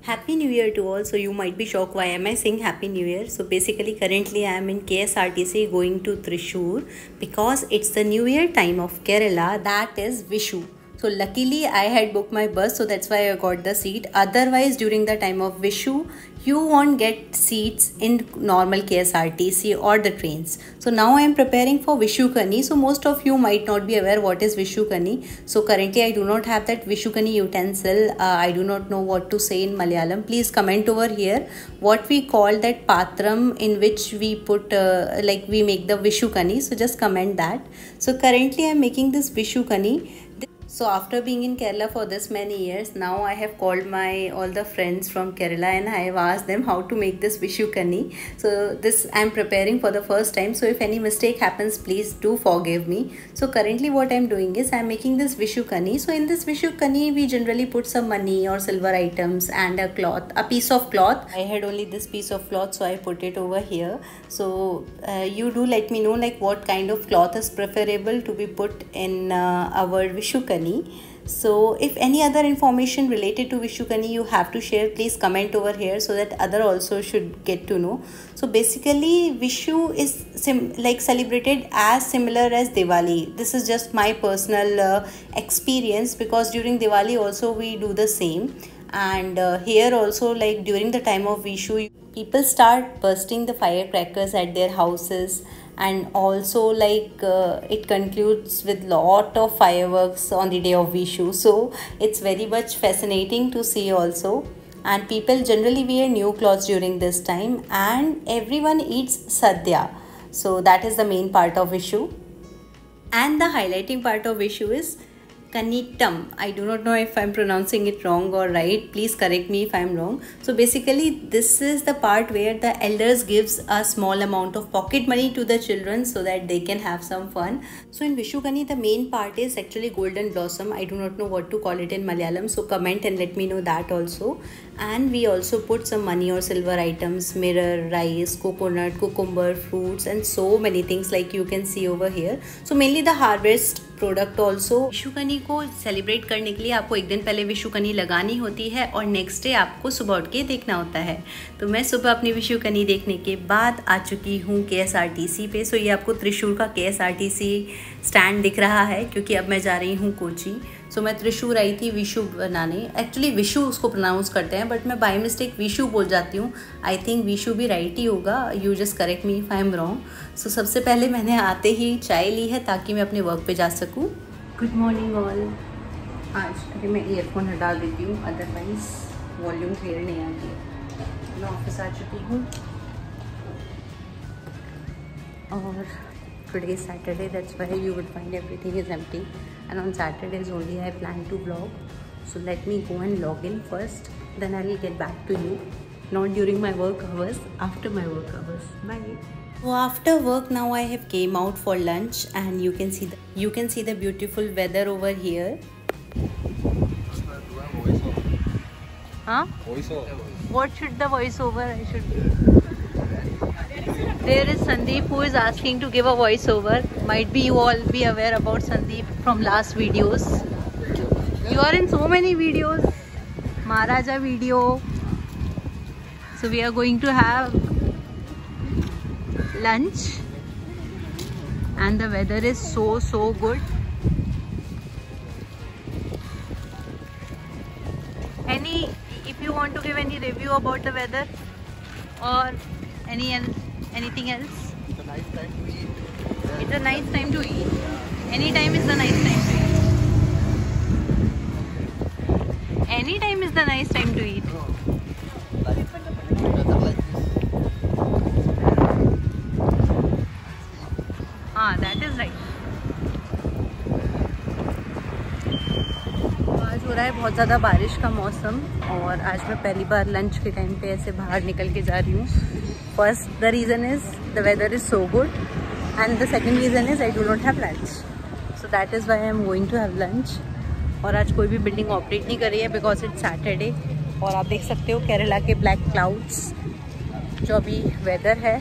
Happy New Year to all. So you might be shocked why am I saying Happy New Year. So basically currently I am in KSRTC going to Thrissur because it's the New Year time of Kerala, that is Vishu. So luckily I had booked my bus, so that's why I got the seat. Otherwise during the time of Vishu you won't get seats in normal KSRTC or the trains. So now I am preparing for Vishukani. So most of you might not be aware what is Vishukani. So currently I do not have that Vishukani utensil. I do not know what to say in Malayalam. Please comment over here what we call that patram in which we put like we make the Vishukani. So just comment that. So currently I am making this Vishukani. So after being in Kerala for this many years, now I have called my all the friends from Kerala and I have asked them how to make this Vishukani. So this I am preparing for the first time. So if any mistake happens, please do forgive me. So currently what I am doing is I am making this Vishukani. So in this Vishukani, we generally put some money or silver items and a cloth, a piece of cloth. I had only this piece of cloth, so I put it over here. So you do let me know like what kind of cloth is preferable to be put in our Vishukani. So if any other information related to Vishukani you have to share, please comment over here so that other also should get to know. So basically Vishu is like celebrated as similar as Diwali. This is just my personal experience because during Diwali also we do the same. And here also like during the time of Vishu, people start bursting the firecrackers at their houses, and also like it concludes with lot of fireworks on the day of Vishu. So it's very much fascinating to see also. And people generally wear new clothes during this time and everyone eats sadhya. So that is the main part of Vishu. And the highlighting part of Vishu is Kanittam. I do not know if I'm pronouncing it wrong or right. Please correct me if I'm wrong. So basically this is the part where the elders gives a small amount of pocket money to the children so that they can have some fun. So in Vishukani the main part is actually golden blossom. I do not know what to call it in Malayalam. So comment and let me know that also. And we also put some money or silver items, mirror, rice, coconut, cucumber, fruits and so many things like you can see over here. So mainly the harvest product also. Vishukkani को celebrate करने के लिए आपको एक दिन पहले विशुकनी लगानी होती है और नेक्स्ट डे आपको सुबह उठ के देखना होता है। तो मैं सुबह अपनी विशुकनी देखने के बाद आ चुकी हूँ KSRTC पे। सो ये आपको त्रिशूर का KSRTC स्टैंड दिख रहा है क्योंकि अब मैं जा रही हूँ कोची। सो मैं त्रिशूर आई थी विशु बनाने। एक्चुअली विशु उसको प्रोनाउंस करते हैं बट मैं बाय मिस्टेक विशु बोल जाती हूँ। आई थिंक विशु भी राइट ही होगा, you just correct me if I am wrong. So सबसे पहले मैंने आते ही चाय ली है ताकि मैं अपने वर्क पे जा सकूँ। Good morning all. आज अरे मैं ईयरफोन हटा देती हूँ अदरवाइज़ वॉल्यूम क्लियर नहीं आती है। मैं ऑफिस आ चुकी हूँ और today is Saturday, that's why you would find everything is empty, and on Saturdays only I plan to vlog. So let me go and log in first, then I will get back to you. Not during my work hours, after my work hours. Bye. So after work now I have came out for lunch and you can see the beautiful weather over here. Huh? What should the voiceover I should do? There is Sandeep who is asking to give a voiceover. Might be you all be aware about Sandeep from last videos. You are in so many videos. Maharaja video. So we are going to have lunch and the weather is so good. If you want to give any review about the weather or anything else? It's a nice time to eat. It's a nice time to eat. Any time is the nice time to eat. Any time is the nice time to eat. हाँ, that is right. आज हो रहा है बहुत ज़्यादा बारिश का मौसम और आज मैं पहली बार लंच के टाइम पे ऐसे बाहर निकल के जा रही हूँ। First, the reason is the weather is so good, and the second reason is I do not have lunch. So that is why I am going to have lunch. और आज कोई भी बिल्डिंग ऑपरेट नहीं कर रही है because it's Saturday. और आप देख सकते हो केरला के ब्लैक क्लाउड्स, जो अभी वेदर है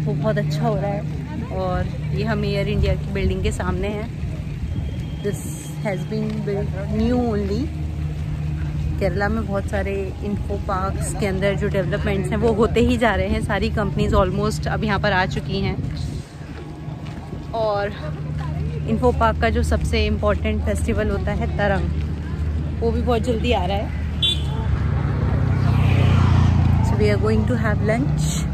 वो बहुत अच्छा हो रहा है। और ये हम एयर इंडिया की बिल्डिंग के सामने हैं। This has been build new only Kerala में बहुत सारे इन्फो पार्क्स के अंदर जो डेवलपमेंट्स हैं वो होते ही जा रहे हैं। सारी कंपनीज ऑलमोस्ट अब यहाँ पर आ चुकी हैं और इन्फो पार्क का जो सबसे इम्पोर्टेंट फेस्टिवल होता है तरंग, वो भी बहुत जल्दी आ रहा है। So we are going to have lunch.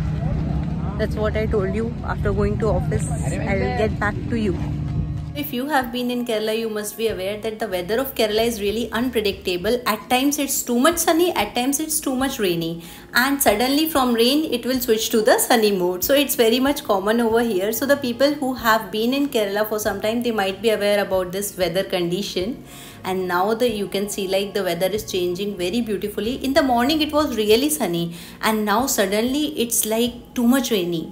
That's what I told you. After going to office, I will get back to you. If you have been in Kerala, you must be aware that the weather of Kerala is really unpredictable. At times it's too much sunny, at times it's too much rainy, and suddenly from rain it will switch to the sunny mode. So it's very much common over here. So the people who have been in Kerala for some time, they might be aware about this weather condition. And now you can see like the weather is changing very beautifully. In the morning it was really sunny, and now suddenly it's like too much rainy.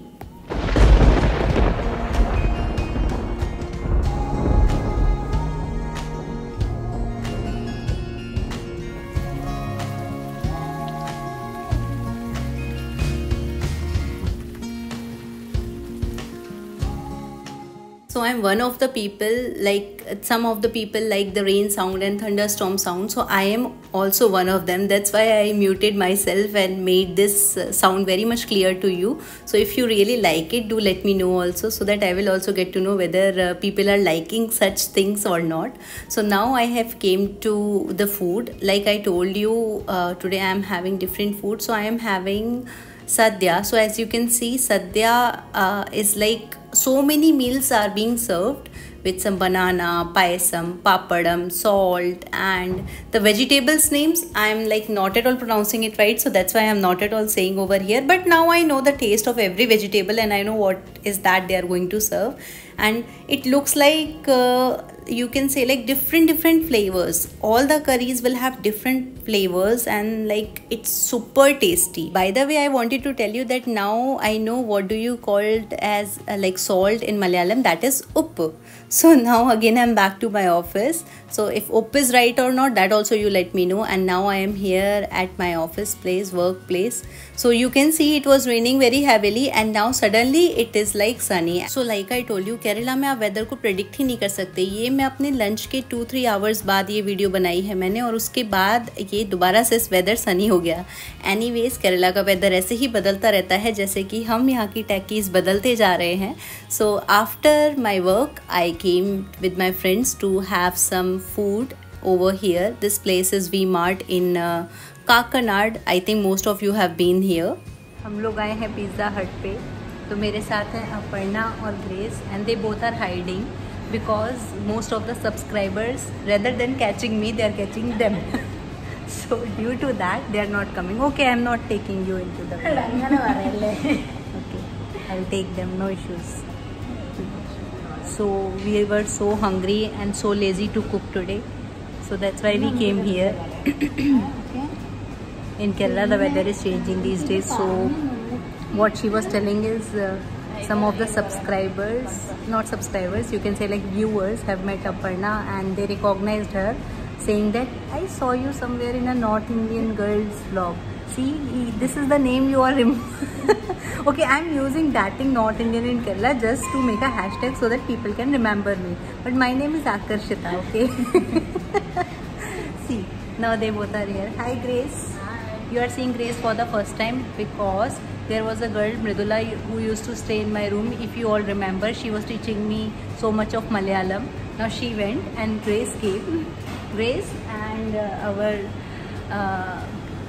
So I'm one of the people, like some of the people like the rain sound and thunderstorm sound. So I am also one of them. That's why I muted myself and made this sound very much clear to you. So if you really like it, do let me know also, so that I will also get to know whether people are liking such things or not. So now I have came to the food. Like I told you, today I am having different food. So I am having sadhya. So as you can see, sadhya is like so many meals are being served with some banana, payasam, papadam, salt, and the vegetables names I am like not at all pronouncing it right, so that's why I am not at all saying over here. But now I know the taste of every vegetable and I know what is that they are going to serve, and it looks like you can say like different flavors. All the curries will have different flavors and like it's super tasty. By the way, I wanted to tell you that now I know what do you call it as like salt in Malayalam, that is uppu. So now again I'm back to my office. So if up is right or not, that also you let me know. And now I am here at my office place, workplace. So you can see it was raining very heavily and now suddenly it is like sunny. So like I told you, Kerala में आप weather को predict ही नहीं कर सकते. ये मैं अपने lunch के 2-3 आवर्स बाद ये वीडियो बनाई है मैंने, और उसके बाद ये दोबारा से वेदर सनी हो गया. एनीवेज केरला का वेदर ऐसे ही बदलता रहता है जैसे कि हम यहाँ की टेकीज बदलते जा रहे हैं. So after my work I came with my friends to have some food over here. This place is V-Mart in Kakanad. I think most of you have been here. हम लोग आए हैं पिज़्ज़ा हट पे. तो मेरे साथ हैं अपर्णा और grace, and they both are hiding because most of the subscribers, rather than catching me, they are catching them. So due to that, they are not coming. Okay, I am not taking you into the okay, I'll take them, no issues. So we were so hungry and so lazy to cook today, so that's why we came here. In Kerala the weather is changing these days, so what she was telling is some of the subscribers, not subscribers, you can say like viewers, have met Aparna and they recognized her, saying that I saw you somewhere in a North Indian girl's vlog. See, this is the name you are okay, I'm using that in North Indian in Kerala just to make a hashtag so that people can remember me. But my name is Akarshita, okay? See, now they both are here. Hi Grace. You are seeing Grace for the first time because there was a girl, Mridula, who used to stay in my room. If you all remember, she was teaching me so much of Malayalam. Now she went and Grace came. Grace and our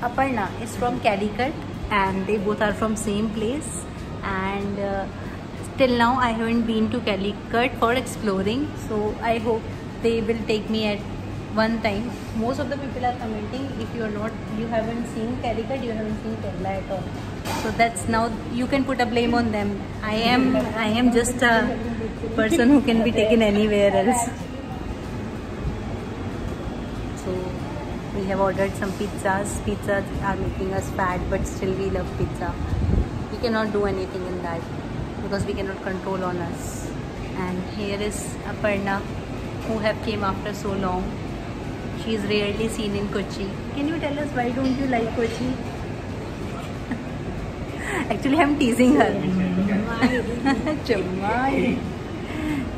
Aparna is from Calicut, and they both are from same place, and till now I haven't been to Calicut for exploring, so I hope they will take me at one time. Most of the people are commenting, if you haven't seen Calicut, you haven't seen Kerala at all. So that's, now you can put a blame on them. I am just a person who can be taken anywhere else. We have ordered some pizzas. Pizzas are making us fat, but still we love pizza. We cannot do anything in that because we cannot control on us. And here is Aparna, who have came after so long. She is rarely seen in Kochi. Can you tell us why don't you like Kochi? Actually, I am teasing her. Chammai.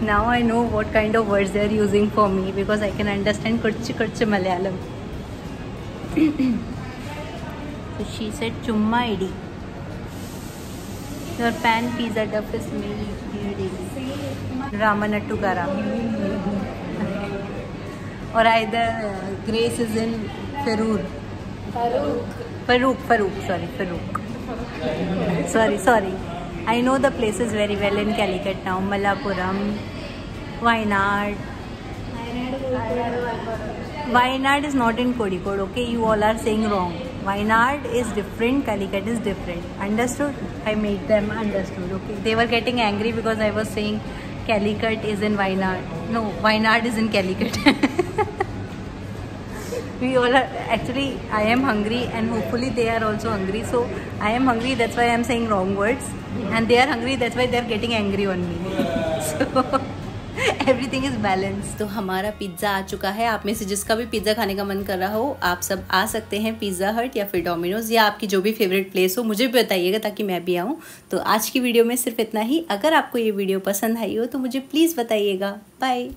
Now I know what kind of words they are using for me because I can understand Kochi Malayalam. So she said chumma idi. Your pan pizza duff is made daily. Ramanattu Kara. Or either Grace is in Farouk. Sorry. I know the places very well in Calicut now. Malappuram, Wayanad. Wayanad is not in Kozhikode, okay? You all are saying wrong. Wayanad is different, Calicut is different. Understood? I made them understood, okay? They were getting angry because I was saying Calicut is in Wayanad. No, Wayanad is in Calicut. We all are, actually I am hungry and hopefully they are also hungry. So I am hungry, that's why I am saying wrong words, and they are hungry, that's why they are getting angry on me. So everything is balance. तो हमारा pizza आ चुका है। आप में से जिसका भी pizza खाने का मन कर रहा हो आप सब आ सकते हैं पिज़्ज़ा हट या फिर डोमिनोज या आपकी जो भी फेवरेट प्लेस हो मुझे भी बताइएगा ताकि मैं भी आऊँ। तो आज की वीडियो में सिर्फ इतना ही। अगर आपको ये वीडियो पसंद आई हो तो मुझे प्लीज़ बताइएगा। बाय।